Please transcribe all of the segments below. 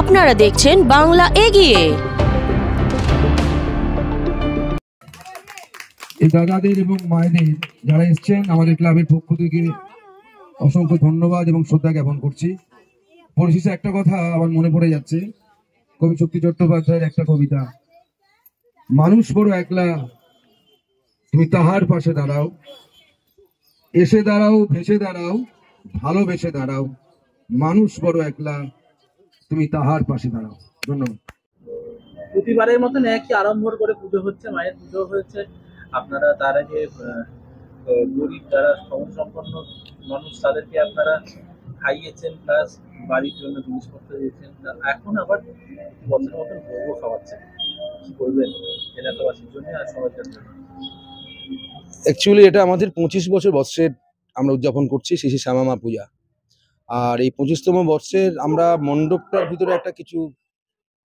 আপনারা দেখছেন বাংলা এগিয়ে। এই দাদাদের এবং মায়েদের যারা এসছেন আমাদের ক্লাবের পক্ষ থেকে অসংখ্য ধন্যবাদ এবং শ্রদ্ধা জ্ঞাপন করছি। পরিশেষে একটা কথা আমার মনে পড়ে যাচ্ছে, কবি শক্তি চট্টোপাধ্যায়ের একটা কবিতা, মানুষ বড় একলা তুমি তাহার পাশে দাঁড়াও, এসে দাঁড়াও ভেসে দাঁড়াও ভালোবেসে দাঁড়াও, মানুষ বড় একলা তুমি তাহার পাশে দাঁড়াও। ধন্যবাদ। প্রতিবারের মতন একই আড়ম্বর করে পুজো হচ্ছে, মায়ের পুজো হয়েছে। আপনারা তার আগে গরিব যারা সম্পন্ন মানুষ তাদেরকে আপনারা খাইয়েছেন, প্লাস বাড়ির জন্য জিনিসপত্র দিয়েছেন। এখন আবার বছরের মতন ভোগও খাওয়াচ্ছেন, কি করবেন এলাকাবাসীর জন্য আর সবার জন্য? অ্যাকচুয়ালি এটা আমাদের 25 বছর বর্ষের আমরা উদযাপন করছি শ্রী শ্রী শ্যামা মা পূজা। আর এই 25তম বর্ষের আমরা মণ্ডপটার ভিতরে একটা কিছু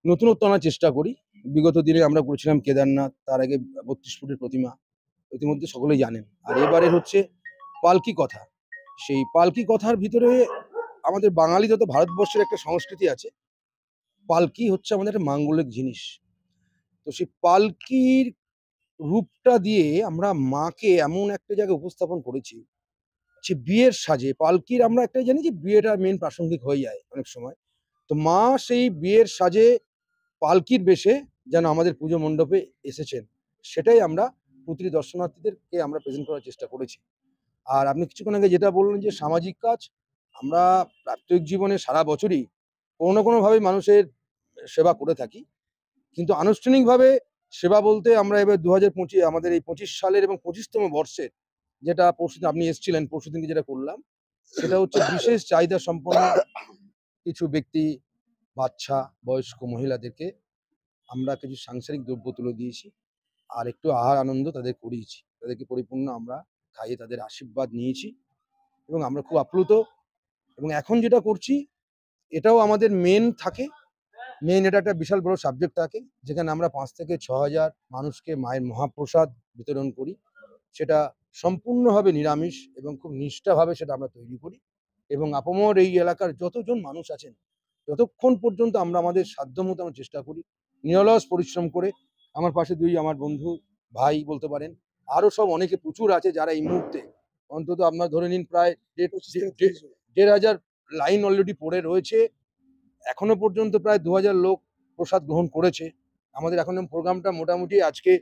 নতুনত্ব আনার চেষ্টা করি। বিগত দিনে আমরা করেছিলাম কেদারনাথ, তার আগে 32 ফুটের প্রতিমা, ইতিমধ্যে সকলেই জানেন। আর এবারের হচ্ছে পালকি কথা। সেই পালকি কথার ভিতরে আমাদের বাঙালি যত ভারতবর্ষের একটা সংস্কৃতি আছে, পালকি হচ্ছে আমাদের একটা মাঙ্গলিক জিনিস। তো সেই পালকির রূপটা দিয়ে আমরা মাকে এমন একটা জায়গায় উপস্থাপন করেছি যে বিয়ের সাজে। পালকির আমরা একটাই জানি যে বিয়েটা মেন প্রাসঙ্গিক হয়ে যায় অনেক সময়। তো মা সেই বিয়ের সাজে পালকির বেশে যেন আমাদের পুজো মণ্ডপে এসেছেন, সেটাই আমরা প্রতিটি দর্শনার্থীদেরকে আমরা প্রেজেন্ট করার চেষ্টা করেছি। আর আপনি কিছুক্ষণ আগে যেটা বললেন যে সামাজিক কাজ, আমরা প্রাত্যহিক জীবনে সারা বছরই কোনো না কোনোভাবে মানুষের সেবা করে থাকি, কিন্তু আনুষ্ঠানিকভাবে সেবা বলতে আমরা এবার 2025 আমাদের এই 25 সালের এবং 25তম বর্ষের যেটা পরশুদিন আপনি এসেছিলেন, পরশুদিনকে যেটা করলাম সেটা হচ্ছে বিশেষ চাহিদা সম্পন্ন কিছু ব্যক্তি, বাচ্চা, বয়স্ক মহিলাদেরকে আমরা কিছু সাংসারিক দ্রব্য তুলে দিয়েছি আর একটু আহার আনন্দ তাদের করিয়েছি। তাদেরকে পরিপূর্ণ আমরা খাইয়ে তাদের আশীর্বাদ নিয়েছি এবং আমরা খুব আপ্লুত। এবং এখন যেটা করছি এটাও আমাদের মেন থাকে, এটা একটা বিশাল বড় সাবজেক্ট থাকে, যেখানে আমরা 5 থেকে 6 হাজার মানুষকে মায়ের মহাপ্রসাদ বিতরণ করি। সেটা সম্পূর্ণভাবে নিরামিষ এবং খুব নিষ্ঠাভাবে সেটা আমরা তৈরি করি। এবং আপামর এই এলাকার যতজন মানুষ আছেন, যতক্ষণ পর্যন্ত আমরা আমাদের সাধ্যমতো আমরা চেষ্টা করি নিরলস পরিশ্রম করে। আমার পাশে আমার বন্ধু ভাই বলতে পারেন, আরও সব অনেকে প্রচুর আছে যারা এই মুহূর্তে অন্তত আপনার ধরে নিন প্রায় 1,500 লাইন অলরেডি পড়ে রয়েছে। এখনো পর্যন্ত প্রায় 2000 লোক প্রসাদ গ্রহণ করেছে। আমাদের এখন প্রোগ্রামটা মোটামুটি আজকে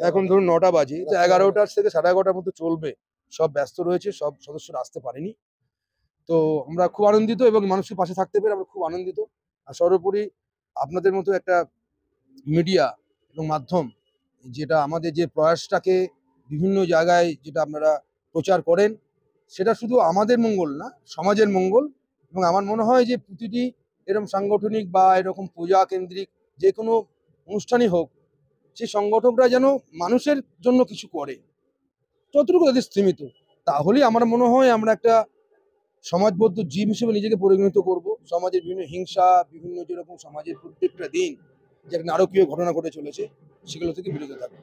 এখন ধরুন 9টা বাজে, তো 11টা থেকে 11:30টার মতো চলবে। সব ব্যস্ত রয়েছে, সব সদস্যরা আসতে পারেনি। তো আমরা খুব আনন্দিত এবং মানুষের পাশে থাকতে পেরে আমরা খুব আনন্দিত। আর সর্বোপরি আপনাদের মতো একটা মিডিয়া এবং মাধ্যম যেটা আমাদের যে প্রয়াসটাকে বিভিন্ন জায়গায় যেটা আপনারা প্রচার করেন, সেটা শুধু আমাদের মঙ্গল না, সমাজের মঙ্গল। এবং আমার মনে হয় যে প্রতিটি এরকম সাংগঠনিক বা এরকম পূজা কেন্দ্রিক যে কোনো অনুষ্ঠানই হোক, সেই সংগঠকরা যেন মানুষের জন্য কিছু করে, যতটুকু তাদের স্থিমিত, তাহলেই আমার মনে হয় আমরা একটা সমাজবদ্ধ জীব হিসেবে নিজেকে পরিগণিত করব। সমাজের বিভিন্ন হিংসা, বিভিন্ন যেরকম সমাজের প্রত্যেকটা দিন যে একটা নারকীয় ঘটনা ঘটে চলেছে, সেগুলো থেকে বিরত থাকবো।